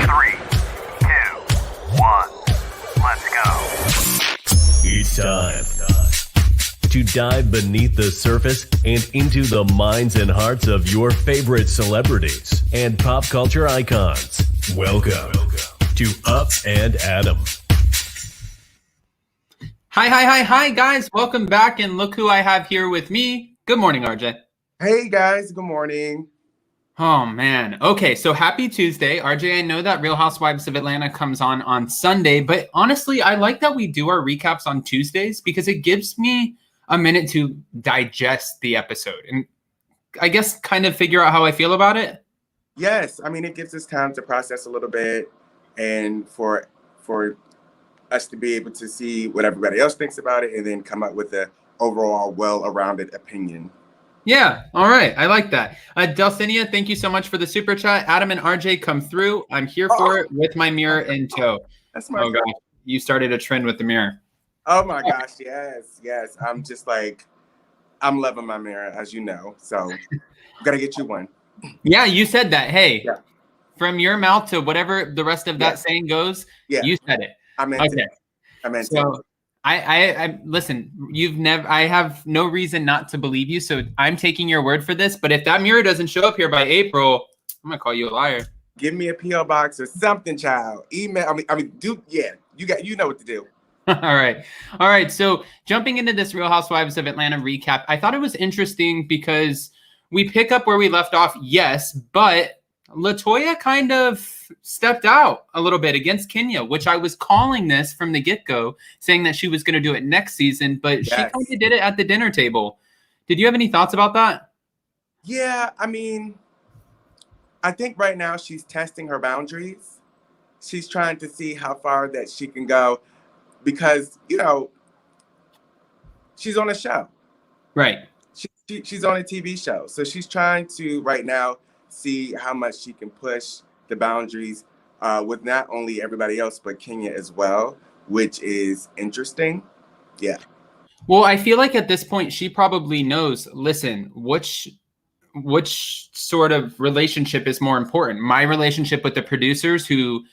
3, 2, 1, let's go. It's time to dive beneath the surface and into the minds and hearts of your favorite celebrities and pop culture icons. Welcome to Up and Adam. Hi, guys. Welcome back, and look who I have here with me. Good morning, RJ. Hey, guys. Good morning. Oh, man. Okay, so happy Tuesday. RJ, I know that Real Housewives of Atlanta comes on Sunday, but honestly, I like that we do our recaps on Tuesdays because it gives me a minute to digest the episode and I guess kind of figure out how I feel about it. Yes, I mean, it gives us time to process a little bit and for us to be able to see what everybody else thinks about it and then come up with an overall well-rounded opinion. Yeah, all right. I like that. Delcinia, thank you so much for the super chat. Adam and RJ come through. I'm here for it with my mirror in tow. That's my gosh, you started a trend with the mirror. Oh my gosh, yes. I'm just like, I'm loving my mirror, as you know. So gotta get you one. Yeah, you said that. Hey, yeah. From your mouth to whatever the rest of that saying goes, you said it. I meant it. I listen, I have no reason not to believe you, so I'm taking your word for this. But if that mirror doesn't show up here by April, I'm gonna call you a liar. Give me a PO box or something, child. Email. You know what to do. All right. So jumping into this Real Housewives of Atlanta recap, I thought it was interesting because we pick up where we left off. Yes, but LaToya kind of stepped out a little bit against Kenya, which I was calling this from the get-go, saying that she was going to do it next season, but she kind of did it at the dinner table. Did you have any thoughts about that? Yeah, I mean, I think right now she's testing her boundaries. She's trying to see how far that she can go because, she's on a show. Right. She's on a TV show. So she's trying to right now see how much she can push the boundaries with not only everybody else, but Kenya as well, which is interesting. Yeah. Well, I feel like at this point, she probably knows, listen, which sort of relationship is more important? My relationship with the producers who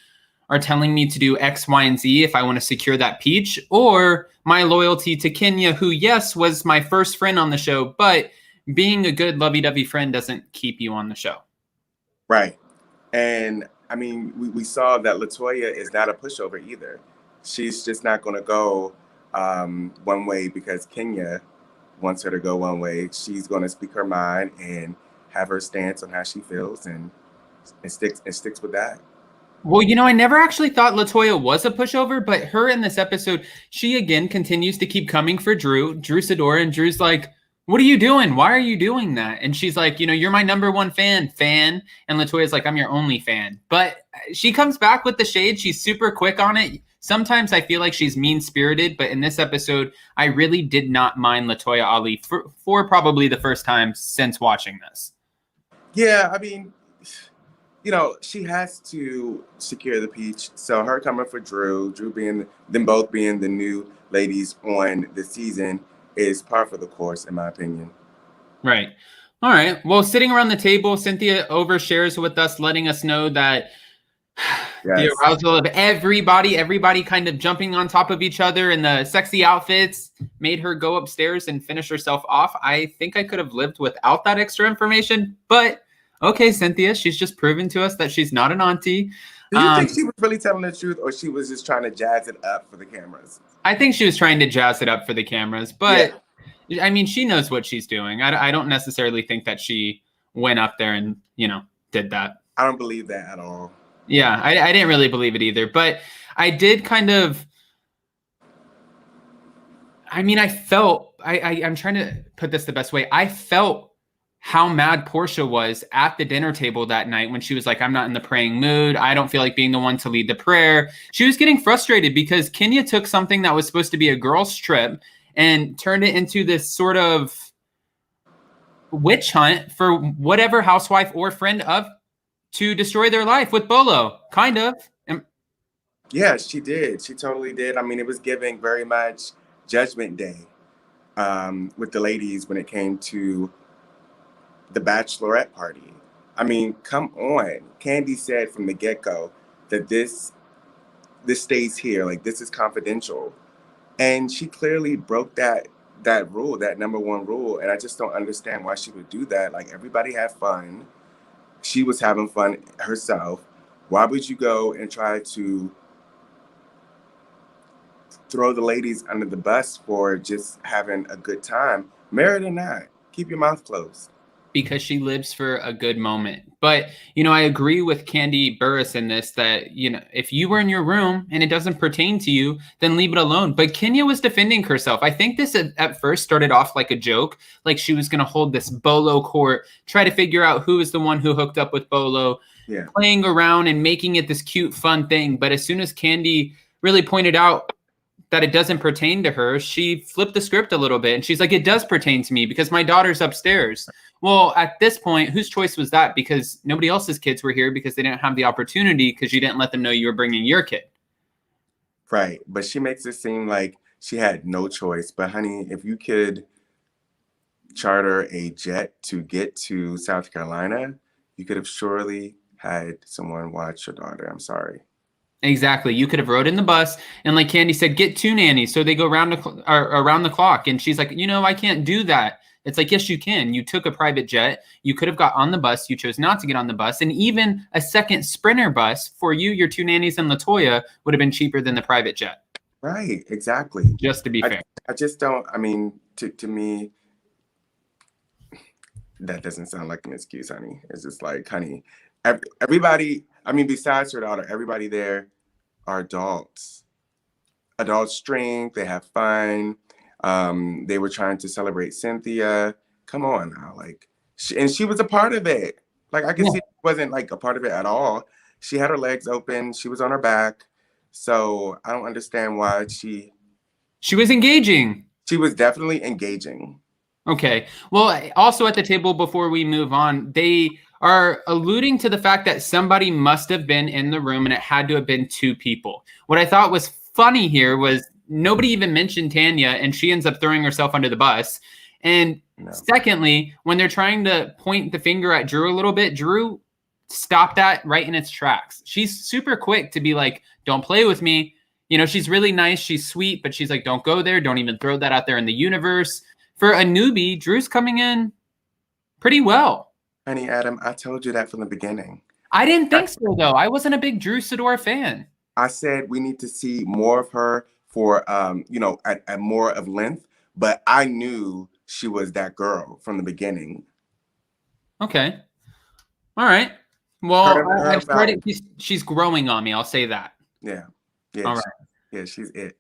are telling me to do X, Y, and Z if I want to secure that peach, or my loyalty to Kenya, who, yes, was my first friend on the show, but being a good lovey-dovey friend doesn't keep you on the show. Right. And I mean, we saw that LaToya is not a pushover either. She's just not going to go one way because Kenya wants her to go one way. She's going to speak her mind and have her stance on how she feels and sticks with that. Well, I never actually thought LaToya was a pushover, but her in this episode, she again continues to keep coming for Drew Sidora, and Drew's like, what are you doing? Why are you doing that? And she's like, you're my number one fan. And LaToya's like, I'm your only fan. But she comes back with the shade. She's super quick on it. Sometimes I feel like she's mean-spirited, but in this episode, I really did not mind LaToya Ali for probably the first time since watching this. Yeah, I mean, she has to secure the peach. So her coming for Drew being them both being the new ladies on the season is par for the course, in my opinion. Right. All right. Well, sitting around the table, Cynthia overshares with us, letting us know that the arousal of everybody kind of jumping on top of each other in the sexy outfits made her go upstairs and finish herself off. I think I could have lived without that extra information, but okay, Cynthia, she's just proven to us that she's not an auntie. Do you think she was really telling the truth, or she was just trying to jazz it up for the cameras? I think she was trying to jazz it up for the cameras, but I mean, she knows what she's doing. I don't necessarily think that she went up there and, did that. I don't believe that at all. Yeah, I didn't really believe it either, but I did kind of, I mean, I felt, I'm trying to put this the best way. I felt how mad Portia was at the dinner table that night when she was like, I'm not in the praying mood. I don't feel like being the one to lead the prayer. She was getting frustrated because Kenya took something that was supposed to be a girl's trip and turned it into this sort of witch hunt for whatever housewife or friend of to destroy their life with Bolo, kind of. Yeah, she did. She totally did. I mean, it was giving very much Judgment Day with the ladies when it came to the bachelorette party. I mean, come on. Candy said from the get-go that this stays here. Like, this is confidential. And she clearly broke that rule, that number one rule. And I just don't understand why she would do that. Like, everybody had fun. She was having fun herself. Why would you go and try to throw the ladies under the bus for just having a good time? Married or not, keep your mouth closed. Because she lives for a good moment. But, I agree with Candy Burris in this that, if you were in your room and it doesn't pertain to you, then leave it alone. But Kenya was defending herself. I think this at first started off like a joke, like she was going to hold this Bolo court, try to figure out who is the one who hooked up with Bolo, playing around and making it this cute, fun thing. But as soon as Candy really pointed out that it doesn't pertain to her, she flipped the script a little bit. And she's like, it does pertain to me because my daughter's upstairs. Well, at this point, whose choice was that? Because nobody else's kids were here because they didn't have the opportunity because you didn't let them know you were bringing your kid. Right. But she makes it seem like she had no choice. But honey, if you could charter a jet to get to South Carolina, you could have surely had someone watch your daughter. I'm sorry. Exactly. You could have rode in the bus and like Candy said, get 2 nannies so they go around the clock. And she's like, I can't do that. It's like, yes, you can. You took a private jet. You could have got on the bus. You chose not to get on the bus. And even a second Sprinter bus for you, your 2 nannies and LaToya would have been cheaper than the private jet. Right. Exactly. Just to be fair. I just don't, to me, that doesn't sound like an excuse, honey. It's just like, honey, everybody, besides her daughter, everybody there are adults. Adult strength, they have fun. They were trying to celebrate Cynthia. Come on now. Like, she was a part of it. Like, I can see she wasn't like a part of it at all. She had her legs open. She was on her back. So I don't understand why she was engaging. She was definitely engaging. Okay. Well, also at the table before we move on, they are alluding to the fact that somebody must have been in the room and it had to have been 2 people. What I thought was funny here was nobody even mentioned Tanya and she ends up throwing herself under the bus. And secondly, when they're trying to point the finger at Drew a little bit, Drew stopped that right in its tracks. She's super quick to be like, don't play with me. She's really nice. She's sweet, but she's like, don't go there. Don't even throw that out there in the universe. For a newbie, Drew's coming in pretty well. Honey, Adam, I told you that from the beginning. I didn't think so, though. I wasn't a big Drew Sidor fan. I said we need to see more of her for, at more of length. But I knew she was that girl from the beginning. Okay. All right. Well, I've started. She's growing on me. I'll say that. Yeah. All right. Yeah, she's it.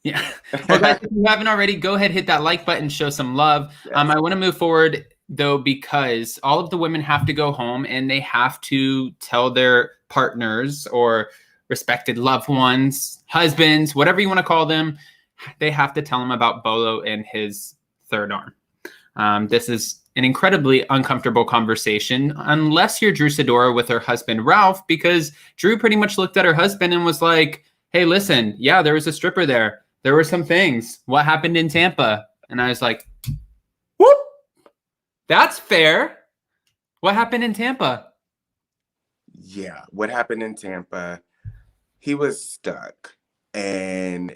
Yeah. Well, guys, if you haven't already, go ahead, hit that like button, show some love. Yes. I want to move forward, though, because all of the women have to go home and they have to tell their partners or respected loved ones, husbands, whatever you want to call them. They have to tell them about Bolo and his third arm. This is an incredibly uncomfortable conversation, unless you're Drew Sidor with her husband, Ralph, because Drew pretty much looked at her husband and was like, hey, listen, yeah, there was a stripper there. There were some things. What happened in Tampa? And I was like, whoop, that's fair. What happened in Tampa? Yeah, what happened in Tampa? He was stuck, and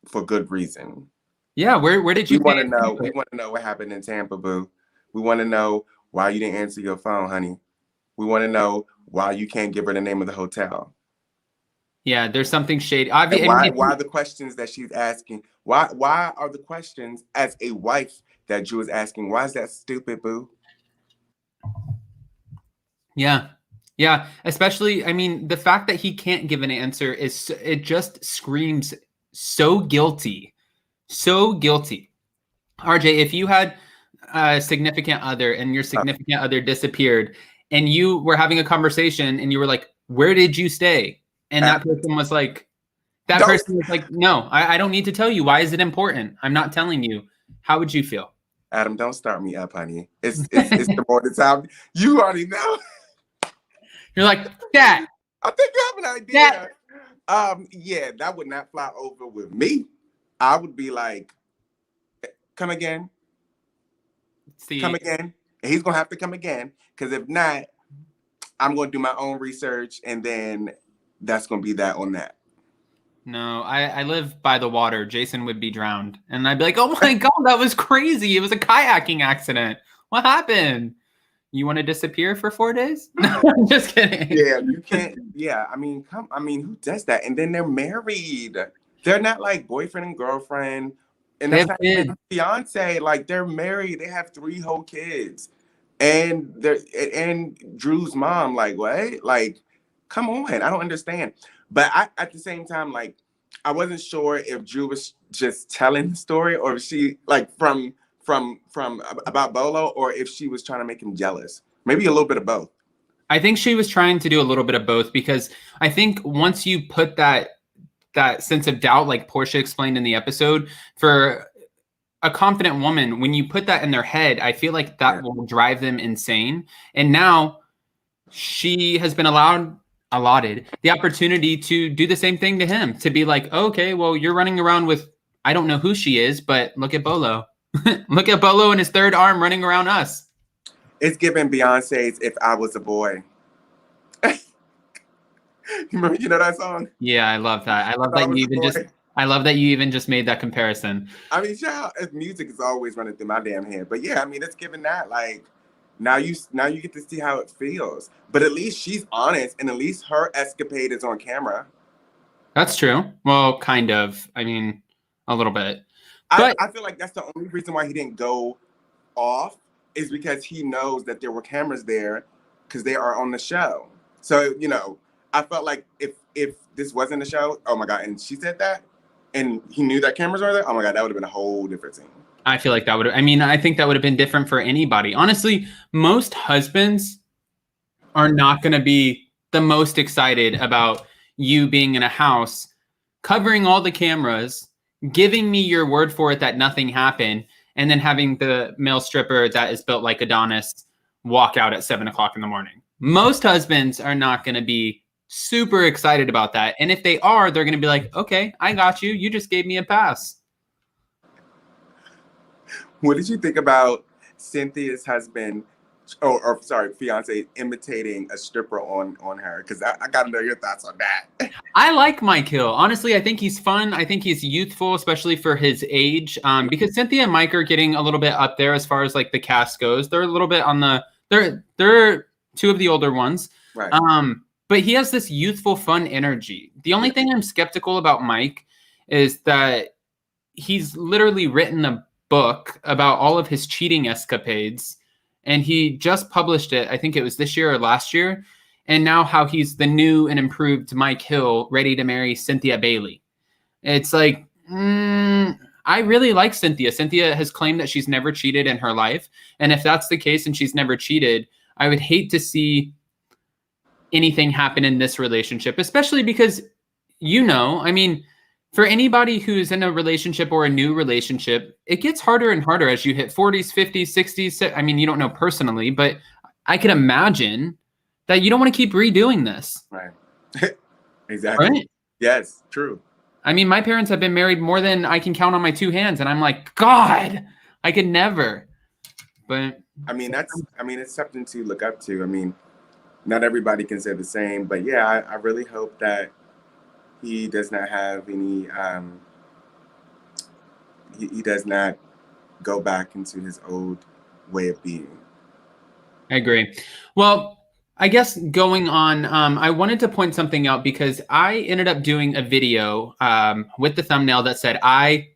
for good reason. Yeah, where did you? We want to know. We want to know what happened in Tampa, boo. We want to know why you didn't answer your phone, honey. We want to know why you can't give her the name of the hotel. Yeah, there's something shady. Why are the questions that she's asking? Why are the questions as a wife that Drew is asking? Why is that stupid, boo? Yeah. Especially, the fact that he can't give an answer it just screams so guilty. So guilty. RJ, if you had a significant other and your significant other disappeared and you were having a conversation and you were like, where did you stay? And that person was like, no, I don't need to tell you. Why is it important? I'm not telling you. How would you feel? Adam, don't start me up, honey. It's the morning time. You already know. You're like, Dad. I think you have an idea. Dad. Yeah, that would not fly over with me. I would be like, come again. Come again. And he's going to have to come again. Because if not, I'm going to do my own research and then that's going to be that on that. No, I live by the water. Jason would be drowned. And I'd be like, oh my God, that was crazy. It was a kayaking accident. What happened? You want to disappear for 4 days? No, I'm just kidding. Yeah, you can't. Yeah, I mean, who does that? And then they're married. They're not like boyfriend and girlfriend. And They that's have not even kids. fiance. Like, they're married. They have 3 whole kids. And Drew's mom, like, what? Like, come on. I don't understand. But at the same time, like, I wasn't sure if Drew was just telling the story or if she, like, from about Bolo, or if she was trying to make him jealous. Maybe a little bit of both. I think she was trying to do a little bit of both, because I think once you put that sense of doubt, like Portia explained in the episode, for a confident woman, when you put that in their head, I feel like that will drive them insane. And now she has been allotted the opportunity to do the same thing to him, to be like, okay, well, you're running around with, I don't know who she is, but look at Bolo. Look at Bolo and his third arm running around us. It's giving Beyonce's If I Was a Boy. You know that song? Yeah, I love that. I love that you even just made that comparison. I mean, music is always running through my damn head. But yeah, I mean, it's giving that, like, now you get to see how it feels. But at least she's honest, and at least her escapade is on camera. That's true. Well, kind of. I mean, a little bit. But I feel like that's the only reason why he didn't go off, is because he knows that there were cameras there because they are on the show. So, you know, I felt like if this wasn't a show, oh my God, and she said that, and he knew that cameras were there, oh my God, that would have been a whole different scene. I feel like I think that would have been different for anybody. Honestly, most husbands are not going to be the most excited about you being in a house, covering all the cameras, giving me your word for it that nothing happened, and then having the male stripper that is built like Adonis walk out at 7:00 in the morning. Most husbands are not going to be super excited about that. And if they are, they're going to be like, okay, I got you. You just gave me a pass. What did you think about Cynthia's husband, fiance, imitating a stripper on her? Because I got to know your thoughts on that. I like Mike Hill. Honestly, I think he's fun. I think he's youthful, especially for his age. Because Cynthia and Mike are getting a little bit up there as far as like the cast goes. They're a little bit on the they're 2 of the older ones. Right. But he has this youthful, fun energy. The only thing I'm skeptical about Mike is that he's literally written a book about all of his cheating escapades, and he just published it. I think it was this year or last year. And now how he's the new and improved Mike Hill, ready to marry Cynthia Bailey. It's like, I really like Cynthia. Cynthia has claimed that she's never cheated in her life. And if that's the case and she's never cheated, I would hate to see anything happen in this relationship, especially because, I mean, for anybody who's in a relationship or a new relationship, it gets harder and harder as you hit 40s, 50s, 60s. I mean, you don't know personally, but I can imagine that you don't want to keep redoing this. Right. Exactly. Right? Yes, true. I mean, my parents have been married more than I can count on my 2 hands. And I'm like, God, I could never. But I mean, it's something to look up to. I mean, not everybody can say the same, but yeah, I really hope that he does not have any, he does not go back into his old way of being. I agree. Well, I guess going on, I wanted to point something out because I ended up doing a video with the thumbnail that said, I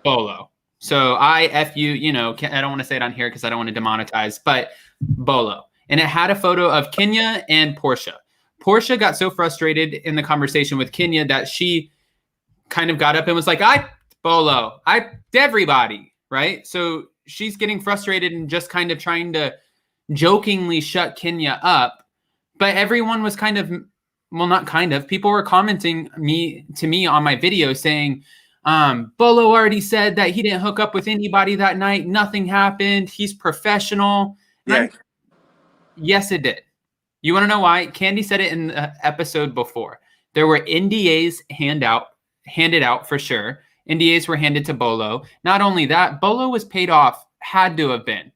Bolo. So I F you, I don't want to say it on here because I don't want to demonetize, but Bolo. And it had a photo of Kenya and Portia. Portia got so frustrated in the conversation with Kenya that she kind of got up and was like, I Bolo, I everybody, right? So she's getting frustrated and just kind of trying to jokingly shut Kenya up. But everyone was people were commenting to me on my video saying, Bolo already said that he didn't hook up with anybody that night. Nothing happened. He's professional. Yeah. Yes, it did. You want to know why? Candy said it in the episode before. There were NDAs handed out for sure. NDAs were handed to Bolo. Not only that, Bolo was paid off. Had to have been.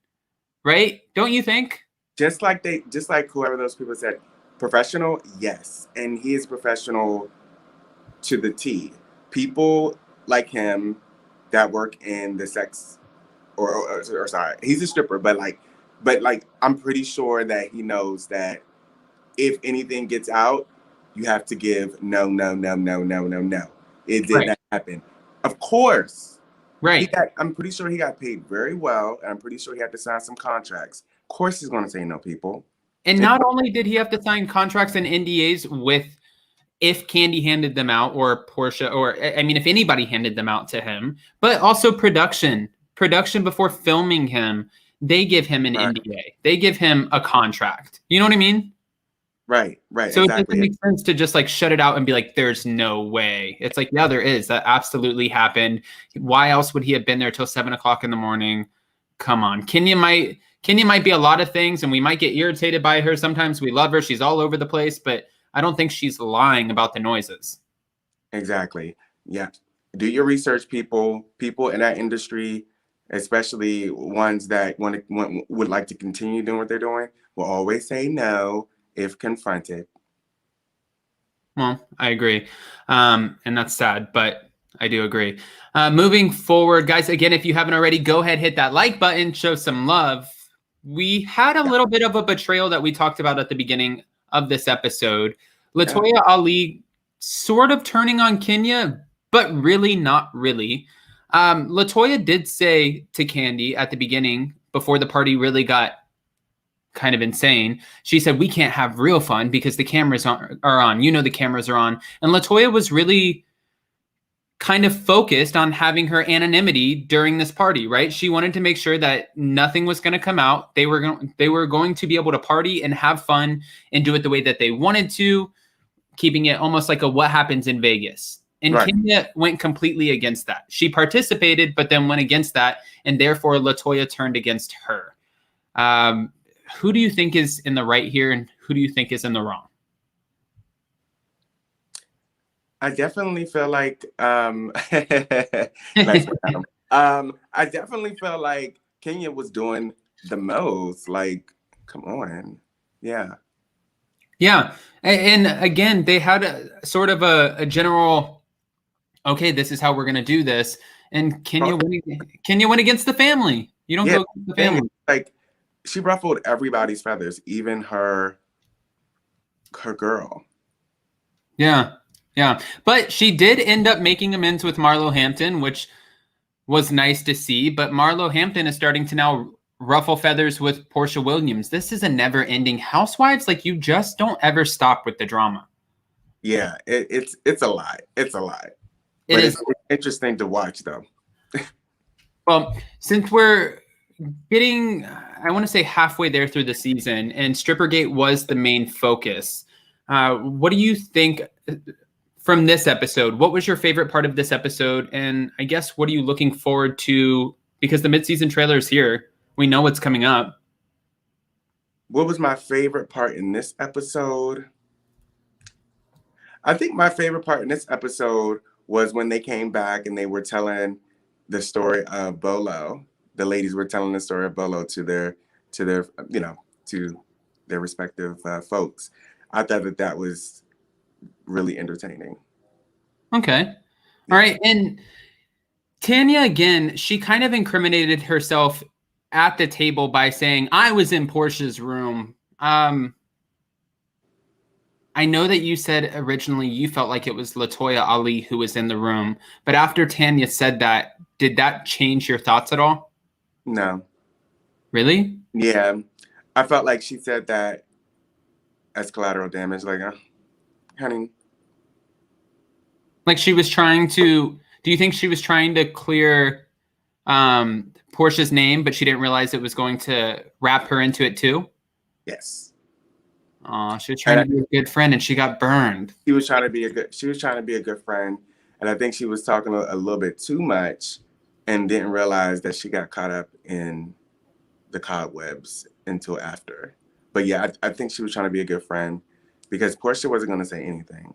Right? Don't you think? Just like whoever those people said, Professional, yes. And he is professional to the T. People like him that work in the sex or sorry, he's a stripper, but I'm pretty sure that he knows that if anything gets out, you have to give no, no, no, no, no, no, no. It did not happen. Of course. Right. I'm pretty sure he got paid very well, and I'm pretty sure he had to sign some contracts. Of course he's gonna say no, people. And not only did he have to sign contracts and NDAs with if Candy handed them out or Portia, or I mean, if anybody handed them out to him, but also production before filming him, they give him an NDA. They give him a contract. You know what I mean? Right. So exactly. It doesn't make sense to just like shut it out and be like, there's no way. It's like, yeah, there is. That absolutely happened. Why else would he have been there till 7 o'clock in the morning? Come on. Kenya might be a lot of things, and we might get irritated by her. Sometimes we love her. She's all over the place, but I don't think she's lying about the noises. Exactly. Yeah. Do your research, people. People in that industry, especially ones that would like to continue doing what they're doing, will always say no if confronted. Well, I agree. And that's sad, but I do agree. Moving forward, guys, again, if you haven't already, go ahead, hit that like button, show some love. We had a little bit of a betrayal that we talked about at the beginning of this episode. LaToya Ali sort of turning on Kenya, but really not really. LaToya did say to Candy at the beginning, before the party really got kind of insane, she said, we can't have real fun because the cameras are on. You know the cameras are on. And LaToya was really kind of focused on having her anonymity during this party, right? She wanted to make sure that nothing was going to come out. They were going to be able to party and have fun and do it the way that they wanted to, keeping it almost like a what happens in Vegas. And Kenya went completely against that. She participated, but then went against that, and therefore LaToya turned against her. Who do you think is in the right here, and who do you think is in the wrong? I definitely feel like nice one, Adam. I definitely feel like Kenya was doing the most. Like, come on. Yeah. Yeah. And again, they had a sort of a general, okay, this is how we're going to do this. And Kenya went against the family. You don't go against the family. Like, she ruffled everybody's feathers, even her girl. Yeah. But she did end up making amends with Marlo Hampton, which was nice to see. But Marlo Hampton is starting to now ruffle feathers with Portia Williams. This is a never-ending Housewives. Like, you just don't ever stop with the drama. Yeah, it's a lot. It's a lot. It's interesting to watch, though. Well, since we're getting, I want to say, halfway there through the season, and Strippergate was the main focus, what do you think from this episode? What was your favorite part of this episode? And I guess, what are you looking forward to? Because the mid-season trailer is here. We know what's coming up. What was my favorite part in this episode? I think my favorite part in this episode was when they came back and they were telling the story of Bolo. The ladies were telling the story of Bolo to their respective folks. I thought that was really entertaining. Okay. All right. And Tanya, again, she kind of incriminated herself at the table by saying, I was in Portia's room. I know that you said originally you felt like it was LaToya Ali who was in the room, but after Tanya said that, did that change your thoughts at all? No. Really? Yeah. I felt like she said that as collateral damage, like, honey. Like she was trying to, do you think she was trying to clear Portia's name, but she didn't realize it was going to wrap her into it too? Yes. Oh, she was trying to be a good friend and she got burned. She was trying to be a good friend. And I think she was talking a little bit too much and didn't realize that she got caught up in the cobwebs until after. But yeah, I think she was trying to be a good friend because Portia wasn't going to say anything.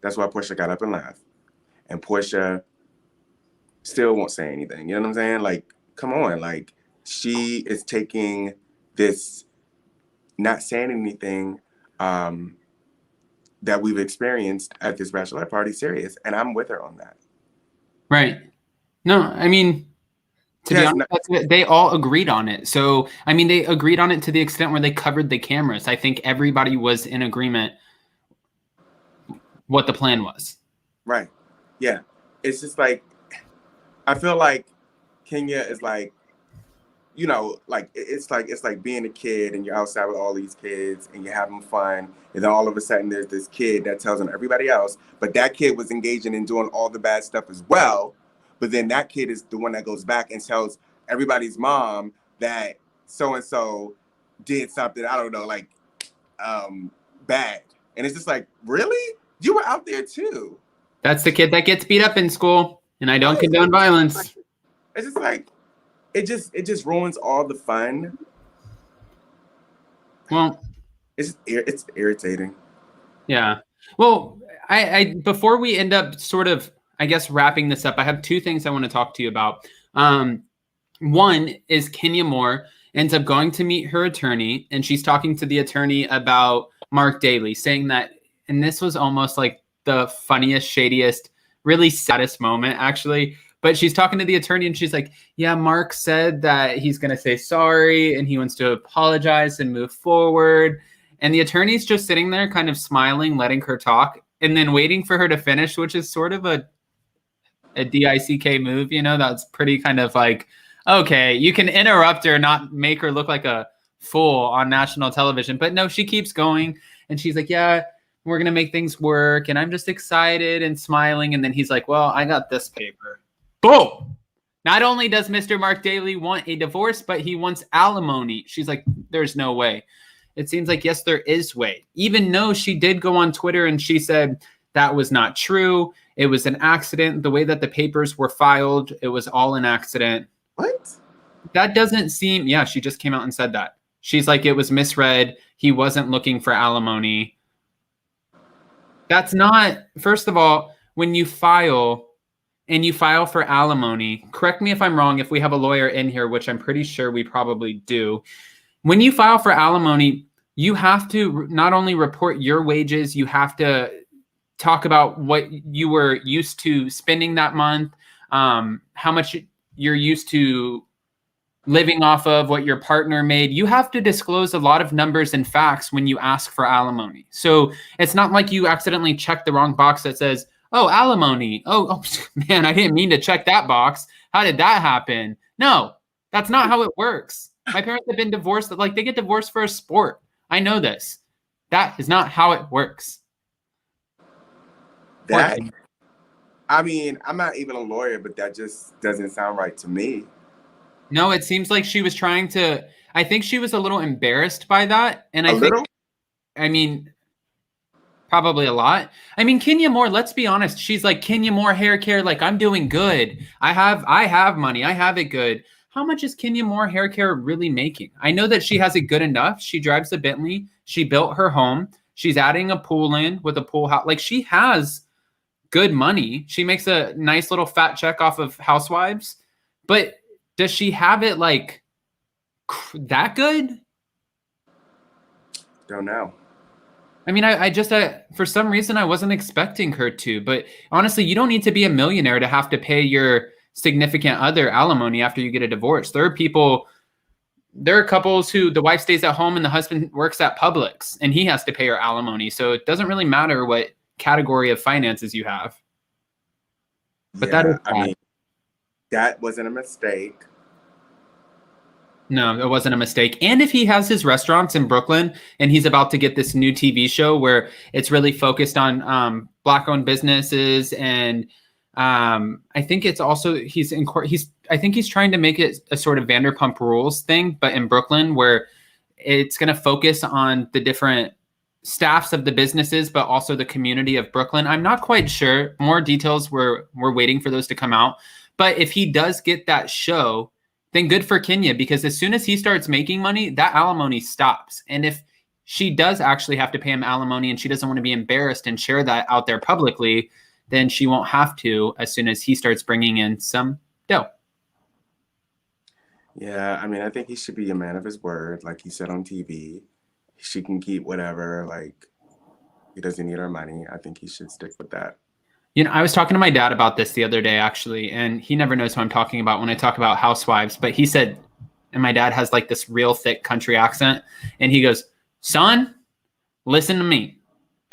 That's why Portia got up and left. And Portia still won't say anything. You know what I'm saying? Like, come on. Like, she is taking this not saying anything that we've experienced at this bachelorette party serious, and I'm with her on that. Right. No, I mean, to be Yes, honest, they all agreed on it. So, I mean, they agreed on it to the extent where they covered the cameras. I think everybody was in agreement what the plan was. right. Yeah. It's just like, I feel like Kenya is like, you know, like it's like being a kid and you're outside with all these kids and you're having fun, and then all of a sudden there's this kid that tells on everybody else, but that kid was engaging in doing all the bad stuff as well. But then that kid is the one that goes back and tells everybody's mom that so and so did something, I don't know, like bad. And it's just like, really? You were out there too. That's the kid that gets beat up in school, and I don't Right. condone violence. It's just like it just ruins all the fun. Well, It's irritating. yeah. Well, I before we end up sort of, I guess, wrapping this up, I have two things I want to talk to you about. One is Kenya Moore ends up going to meet her attorney, and she's talking to the attorney about Mark Daly, saying that, and this was almost like the funniest, shadiest, really saddest moment, actually. But she's talking to the attorney, and she's like, yeah, Mark said that he's going to say sorry, and he wants to apologize and move forward. And the attorney's just sitting there kind of smiling, letting her talk, and then waiting for her to finish, which is sort of a DICK move, you know, that's pretty kind of like, okay, you can interrupt her, not make her look like a fool on national television. But no, she keeps going, and she's like, yeah, we're going to make things work, and I'm just excited and smiling. And then he's like, well, I got this paper. Boom! Not only does Mr. Mark Daly want a divorce, but he wants alimony. She's like, there's no way. It seems like, yes, there is way. Even though she did go on Twitter and she said that was not true. It was an accident. The way that the papers were filed, it was all an accident. What? That doesn't seem, yeah, she just came out and said that. She's like, it was misread. He wasn't looking for alimony. That's not, first of all, when you file and you file for alimony, correct me if I'm wrong, if we have a lawyer in here, which I'm pretty sure we probably do. When you file for alimony, you have to not only report your wages, you have to talk about what you were used to spending that month, how much you're used to living off of, what your partner made. You have to disclose a lot of numbers and facts when you ask for alimony. So it's not like you accidentally check the wrong box that says, oh, alimony. Oh, man, I didn't mean to check that box. How did that happen? No, that's not how it works. My parents have been divorced. Like, they get divorced for a sport. I know this. That is not how it works. That, I mean, I'm not even a lawyer, but that just doesn't sound right to me. No, it seems like she was trying to, I think she was a little embarrassed by that. And I think, I mean, probably a lot. I mean, Kenya Moore, let's be honest. She's like, Kenya Moore hair care, like, I'm doing good. I have money. I have it good. How much is Kenya Moore hair care really making? I know that she has it good enough. She drives a Bentley. She built her home. She's adding a pool in with a pool house. Like, she has good money. She makes a nice little fat check off of Housewives. But does she have it like that good? Don't know. I mean, I just, for some reason, I wasn't expecting her to. But honestly, you don't need to be a millionaire to have to pay your significant other alimony after you get a divorce. There are couples who the wife stays at home and the husband works at Publix and he has to pay her alimony. So it doesn't really matter what category of finances you have. But yeah, that is bad. I mean, that wasn't a mistake. No, it wasn't a mistake. And if he has his restaurants in Brooklyn and he's about to get this new TV show where it's really focused on Black-owned businesses, and I think it's also I think he's trying to make it a sort of Vanderpump Rules thing, but in Brooklyn, where it's going to focus on the different staffs of the businesses, but also the community of Brooklyn. I'm not quite sure. More details, we're waiting for those to come out. But if he does get that show, then good for Kenya, because as soon as he starts making money, that alimony stops. And if she does actually have to pay him alimony and she doesn't want to be embarrassed and share that out there publicly, then she won't have to as soon as he starts bringing in some dough. Yeah, I mean, I think he should be a man of his word, like he said on TV. She can keep whatever, like, He doesn't need our money. I think he should stick with that. You know, I was talking to my dad about this the other day, actually, and he never knows who I'm talking about when I talk about housewives, but he said, and my dad has like this real thick country accent, and he goes, son, listen to me.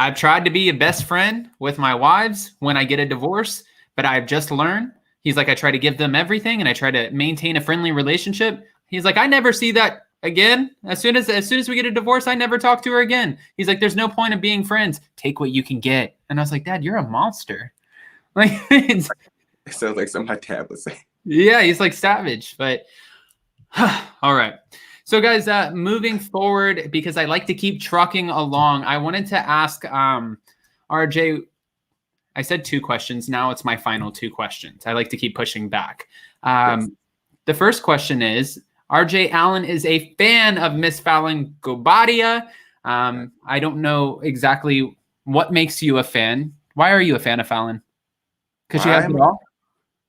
I've tried to be a best friend with my wives when I get a divorce, but I've just learned. He's like, I try to give them everything and I try to maintain a friendly relationship. He's like, I never see that again. As soon as we get a divorce, I never talk to her again. He's like, there's no point of being friends. Take what you can get. And I was like, Dad, you're a monster. Like, it sounds like something my dad would say. Yeah, he's like savage, but all right. So guys, moving forward, because I like to keep trucking along, I wanted to ask RJ, I said 2 questions. Now it's my final 2 questions. I like to keep pushing back. Yes. The first question is, RJ Allan is a fan of Miss Fallon Gobadia. I don't know exactly what makes you a fan. Why are you a fan of Fallon? Because she has it all?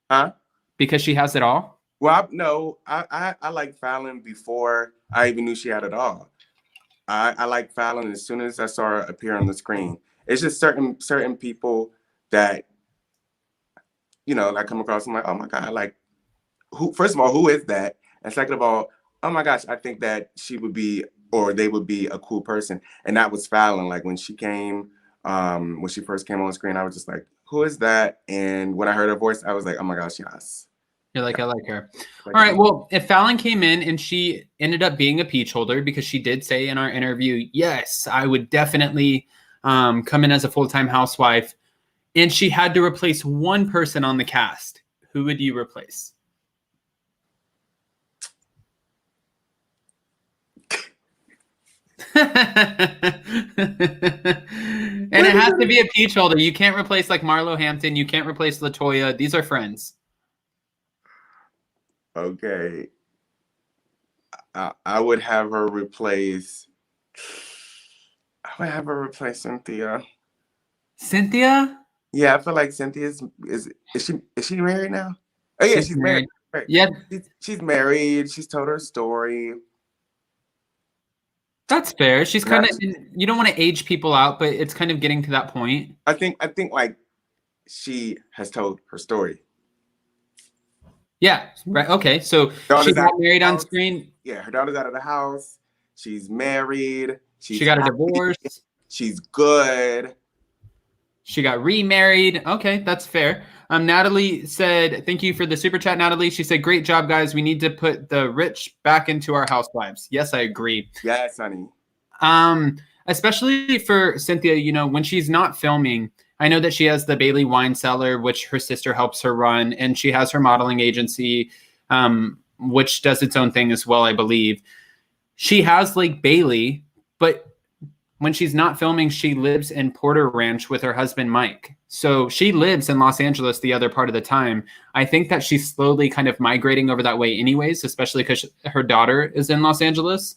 Huh? Because she has it all? Well, no, I like Fallon before I even knew she had it all. I like Fallon as soon as I saw her appear on the screen. It's just certain people that, you know, I come across, I'm like, oh my God, like, who? First of all, who is that? And second of all, oh my gosh, I think that she would be, or they would be a cool person. And that was Fallon. Like when she first came on screen, I was just like, who is that? And when I heard her voice, I was like, oh my gosh, yes. You're like, I like her. Like, all right. Well, if Fallon came in and she ended up being a peach holder, because she did say in our interview, yes, I would definitely come in as a full-time housewife, and she had to replace one person on the cast, who would you replace? And it has to be a peach holder. You can't replace like Marlo Hampton. You can't replace LaToya. These are friends. Okay. I would have her replace. I would have her replace Cynthia. Cynthia? Yeah, I feel like Cynthia is she married now? Oh yeah, she's married. Yeah, she's married. She's told her story. that's fair. She's kind of, you don't want to age people out, but it's kind of getting to that point. I think like she has told her story. Yeah, right. Okay, so she got married on screen. Yeah, her daughter's out of the house. She's married. She got a divorce. She's good. She got remarried. Okay, that's fair. Natalie said, thank you for the super chat, Natalie. She said, great job, guys. We need to put the rich back into our housewives. Yes, I agree. Yes, honey. Especially for Cynthia, you know, when she's not filming, I know that she has the Bailey Wine Cellar, which her sister helps her run, and she has her modeling agency, which does its own thing as well, I believe. She has like Bailey, but when she's not filming, she lives in Porter Ranch with her husband, Mike. So she lives in Los Angeles the other part of the time. I think that she's slowly kind of migrating over that way anyways, especially because her daughter is in Los Angeles.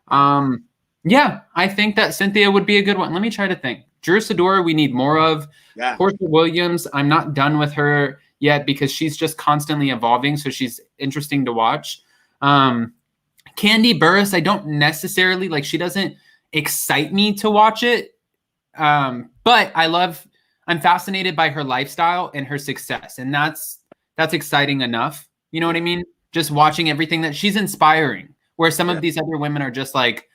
Yeah, I think that Cynthia would be a good one. Let me try to think. Drew Sidora, we need more of. Yeah. Portia Williams, I'm not done with her yet because she's just constantly evolving, so she's interesting to watch. Candy Burris, I don't necessarily, like, she doesn't excite me to watch it, but I'm fascinated by her lifestyle and her success, and that's exciting enough. You know what I mean? Just watching everything that she's inspiring, where some of these other women are just like,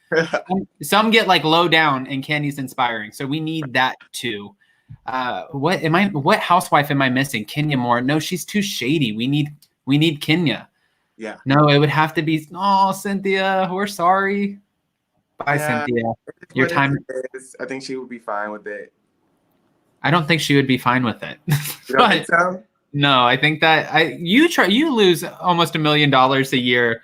some get like low down, and Candy's inspiring. So we need that too. What housewife am I missing? Kenya Moore? No, she's too shady. We need Kenya. Yeah. No, it would have to be, oh, Cynthia, we're sorry. Bye, Cynthia. Your time. I think she would be fine with it. I don't think she would be fine with it. You don't think so? No, I think that you lose almost $1 million a year,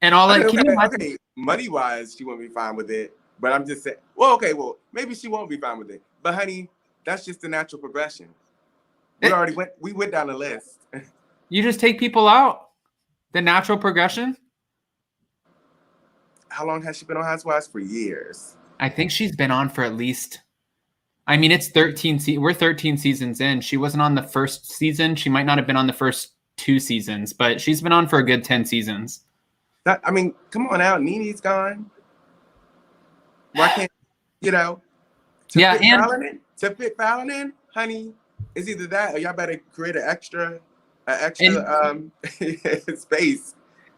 and all that. Okay, money wise, she wouldn't be fine with it. But I'm just saying. Well, maybe she won't be fine with it. But honey, that's just the natural progression. We went down the list. You just take people out. The natural progression. How long has she been on Housewives? For years. I think she's been on for at least. I mean, it's 13. We're 13 seasons in. She wasn't on the first season. She might not have been on the first 2 seasons, but she's been on for a good 10 seasons. I mean, come on out. Nene's gone. Why can't, Yeah, and To fit Fallon in, honey, it's either that or y'all better create an extra space.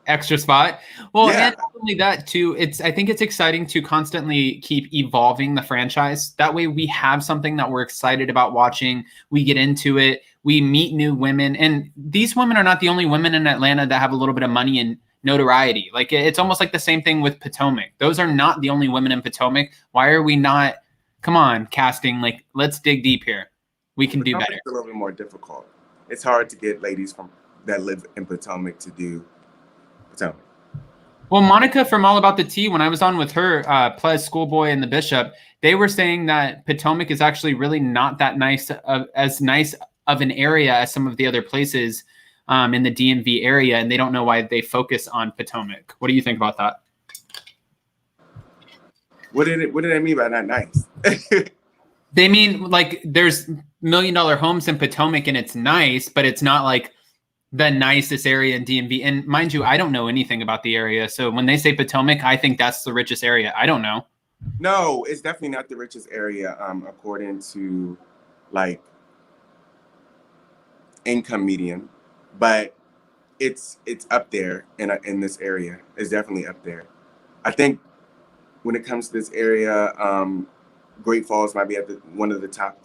Extra spot. Well, Yeah. and not only that too, I think it's exciting to constantly keep evolving the franchise. That way we have something that we're excited about watching. We get into it. We meet new women. And these women are not the only women in Atlanta that have a little bit of money and notoriety. Like it's almost like the same thing with Potomac. Those are not the only women in Potomac. Why are we not, come on, casting, like let's dig deep here. We can do better. It's a little bit more difficult. It's hard to get ladies that live in Potomac to do Potomac. Well, Monica from All About the Tea, when I was on with her, Plez, Schoolboy, and the Bishop, they were saying that Potomac is actually really not that as nice of an area as some of the other places in the DMV area, and they don't know why they focus on Potomac. What do you think about that? What did they mean by not nice? They mean like there's $1 million homes in Potomac and it's nice, but it's not like the nicest area in DMV. And mind you, I don't know anything about the area. So when they say Potomac, I think that's the richest area. I don't know. No, it's definitely not the richest area, according to like income median, but it's up there in this area. It's definitely up there. I think when it comes to this area, Great Falls might be at one of the top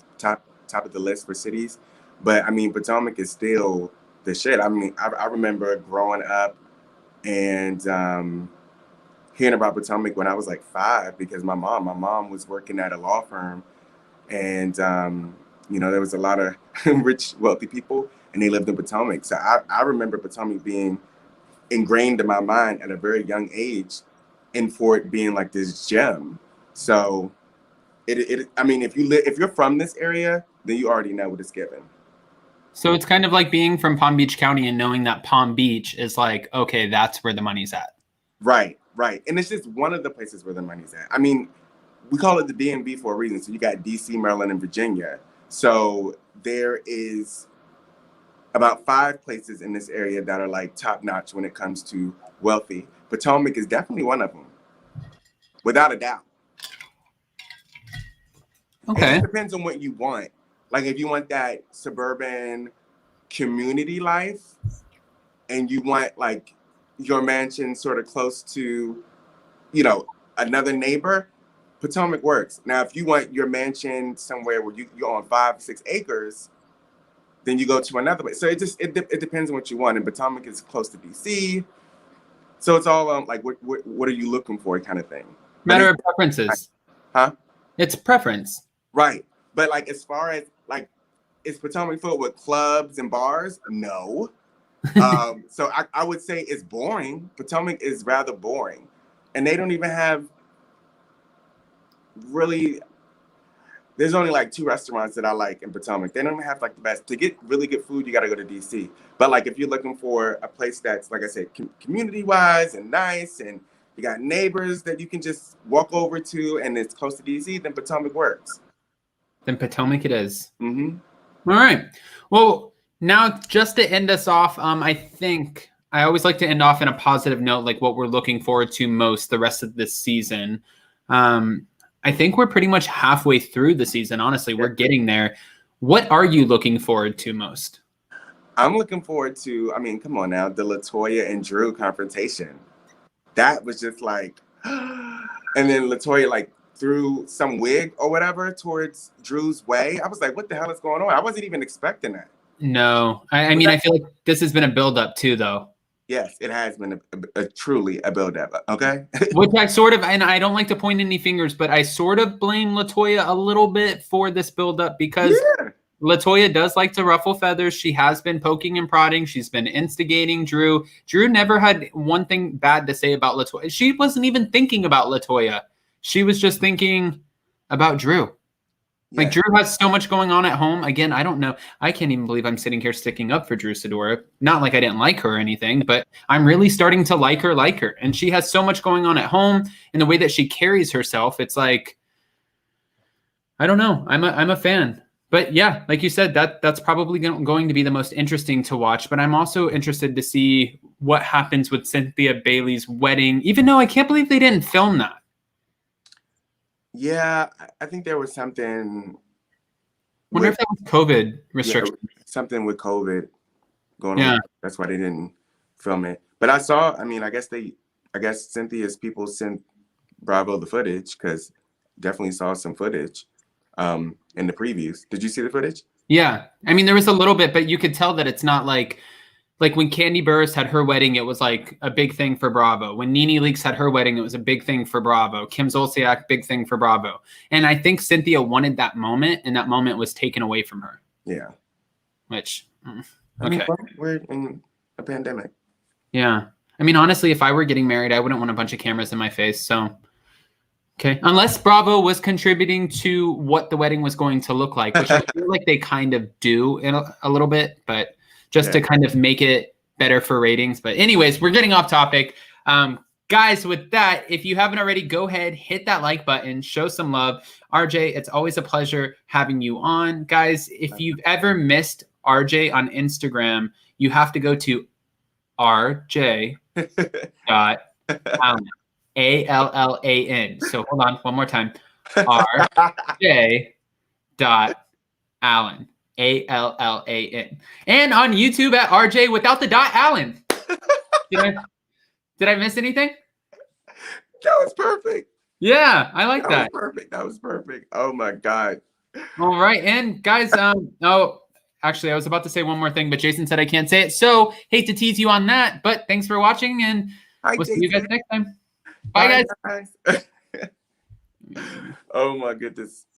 of the list for cities, but I mean Potomac is still the shit. I mean, I remember growing up and hearing about Potomac when I was like 5 because my mom was working at a law firm, and there was a lot of rich, wealthy people, and they lived in Potomac. So I remember Potomac being ingrained in my mind at a very young age, and for it being like this gem. So I mean, if you're from this area, then you already know what it's given. So it's kind of like being from Palm Beach County and knowing that Palm Beach is like, okay, that's where the money's at. Right. And it's just one of the places where the money's at. I mean, we call it the DMV for a reason. So you got DC, Maryland, and Virginia. So there is about 5 places in this area that are like top notch when it comes to wealthy. Potomac is definitely one of them, without a doubt. Okay. It depends on what you want. Like if you want that suburban community life and you want like your mansion sort of close to, another neighbor, Potomac works. Now, if you want your mansion somewhere where you own 5-6 acres, then you go to another place. So it depends on what you want. And Potomac is close to DC. So it's all like, what are you looking for kind of thing. Matter of preferences. Huh? It's preference. Right. But like, as far as like, is Potomac filled with clubs and bars? No. So I would say it's boring. Potomac is rather boring. And they don't even have really, there's only like 2 restaurants that I like in Potomac. They don't even have like the best. To get really good food, you got to go to DC. But like, if you're looking for a place that's, like I said, community-wise and nice, and you got neighbors that you can just walk over to and it's close to DC, then Potomac works. Then Potomac it is. Mm-hmm. All right. Well, now just to end us off, I think I always like to end off in a positive note, like what we're looking forward to most the rest of this season. I think we're pretty much halfway through the season. Honestly, we're getting there. What are you looking forward to most? I'm looking forward to, I mean, come on now, the LaToya and Drew confrontation. That was just like, and then LaToya like threw some wig or whatever towards Drew's way. I was like, what the hell is going on? I wasn't even expecting that. No, I mean, I feel like this has been a build-up too, though. Yes, it has been a truly a build-up, okay? Which I sort of, and I don't like to point any fingers, but I sort of blame LaToya a little bit for this build-up because LaToya does like to ruffle feathers. She has been poking and prodding. She's been instigating Drew. Drew never had one thing bad to say about LaToya. She wasn't even thinking about LaToya. She was just thinking about Drew. Like, Drew has so much going on at home. Again, I don't know. I can't even believe I'm sitting here sticking up for Drew Sidora. Not like I didn't like her or anything, but I'm really starting to like her. And she has so much going on at home, and the way that she carries herself, it's like, I don't know. I'm a fan. But yeah, like you said, that's probably going to be the most interesting to watch. But I'm also interested to see what happens with Cynthia Bailey's wedding, even though I can't believe they didn't film that. Yeah, I think there was something Wonder with if that was COVID yeah, restriction. something with COVID going Yeah. on. That's why they didn't film it. But I saw. I mean, I guess Cynthia's people sent Bravo the footage because definitely saw some footage in the previews. Did you see the footage? Yeah. I mean, there was a little bit, but you could tell that it's not like when Candy Burris had her wedding, it was like a big thing for Bravo. When Nene Leakes had her wedding, it was a big thing for Bravo. Kim Zolciak, big thing for Bravo. And I think Cynthia wanted that moment, and that moment was taken away from her. Yeah. Which, I mean, okay. we're in a pandemic. Yeah. I mean, honestly, if I were getting married, I wouldn't want a bunch of cameras in my face. So, okay. Unless Bravo was contributing to what the wedding was going to look like, which I feel like they kind of do in a little bit, but just to kind of make it better for ratings. But anyways, we're getting off topic. Guys, with that, if you haven't already, go ahead, hit that like button, show some love. RJ, it's always a pleasure having you on. Guys, if you've ever missed RJ on Instagram, you have to go to RJ dot Allan, ALLAN. So hold on, one more time. RJ dot Allan, ALLAN. And on YouTube at RJ without the dot Allan. Did I miss anything? That was perfect. Yeah, I like that. That was perfect. That was perfect. Oh my God. All right. And guys, actually, I was about to say one more thing, but Jason said I can't say it. So hate to tease you on that, but thanks for watching, and we'll see you guys next time. Bye, guys. Oh my goodness.